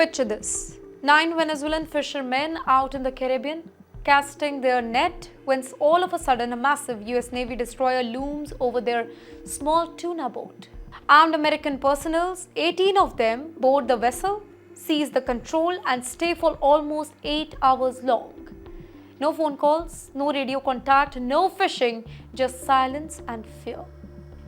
Picture this. 9 Venezuelan fishermen out in the Caribbean casting their net when all of a sudden a massive US Navy destroyer looms over their small tuna boat. Armed American personnel, 18 of them, board the vessel, seize the control and stay for almost 8 hours long. No phone calls, no radio contact, no fishing, just silence and fear.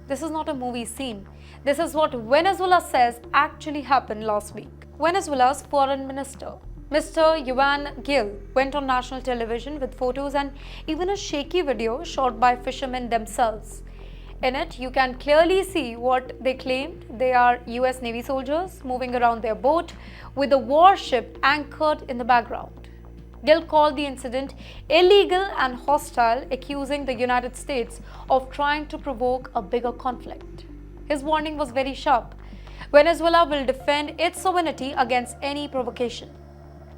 This is not a movie scene. This is what Venezuela says actually happened last week. Venezuela's foreign minister, Mr. Juan Gil, went on national television with photos and even a shaky video shot by fishermen themselves. In it, you can clearly see what they claimed. They are US Navy soldiers moving around their boat with a warship anchored in the background. Gil called the incident illegal and hostile, accusing the United States of trying to provoke a bigger conflict. His warning was very sharp. Venezuela will defend its sovereignty against any provocation.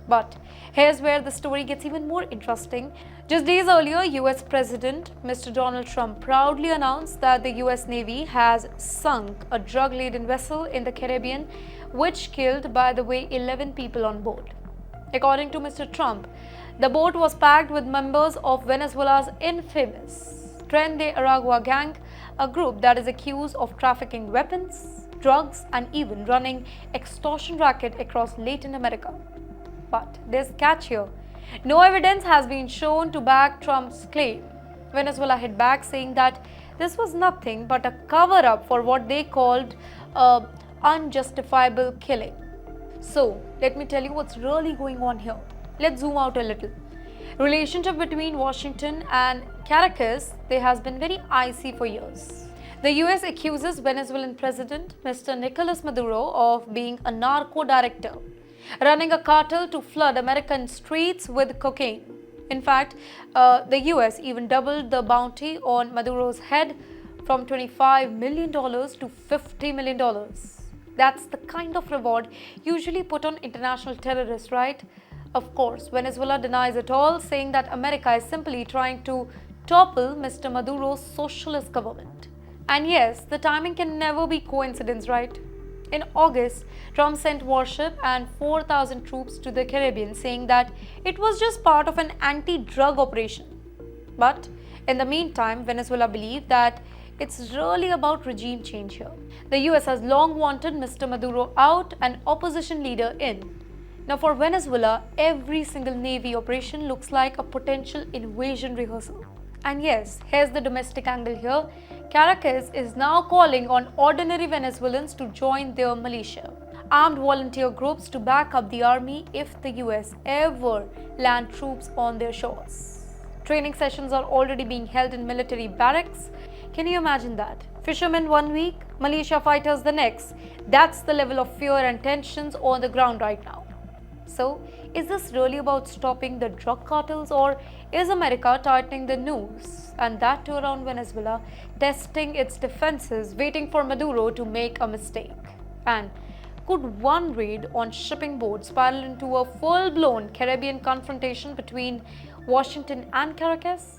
But here's where the story gets even more interesting. Just days earlier, US President Mr. Donald Trump proudly announced that the US Navy has sunk a drug-laden vessel in the Caribbean, which killed, by the way, 11 people on board. According to Mr. Trump, the boat was packed with members of Venezuela's infamous Tren de Aragua gang, a group that is accused of trafficking weapons, drugs, and even running extortion racket across Latin America. But there's a catch here. No evidence has been shown to back Trump's claim. Venezuela hit back, saying that this was nothing but a cover-up for what they called unjustifiable killing. So, let me tell you what's really going on here. Let's zoom out a little. Relationship between Washington and Caracas, there has been very icy for years. The US accuses Venezuelan President Mr. Nicolas Maduro of being a narco director, running a cartel to flood American streets with cocaine. In fact, the US even doubled the bounty on Maduro's head from $25 million to $50 million. That's the kind of reward usually put on international terrorists, right? Of course, Venezuela denies it all, saying that America is simply trying to topple Mr. Maduro's socialist government. And yes, the timing can never be coincidence, right? In August, Trump sent warship and 4,000 troops to the Caribbean, saying that it was just part of an anti-drug operation. But in the meantime, Venezuela believed that it's really about regime change here. The US has long wanted Mr. Maduro out and opposition leader in. Now for Venezuela, every single Navy operation looks like a potential invasion rehearsal. And yes, here's the domestic angle here. Caracas is now calling on ordinary Venezuelans to join their militia, armed volunteer groups to back up the army if the US ever land troops on their shores. Training sessions are already being held in military barracks. Can you imagine that? Fishermen 1 week, militia fighters the next. That's the level of fear and tensions on the ground right now. So, is this really about stopping the drug cartels, or is America tightening the noose, and that too around Venezuela, testing its defenses, waiting for Maduro to make a mistake? And could one raid on shipping boats spiral into a full-blown Caribbean confrontation between Washington and Caracas?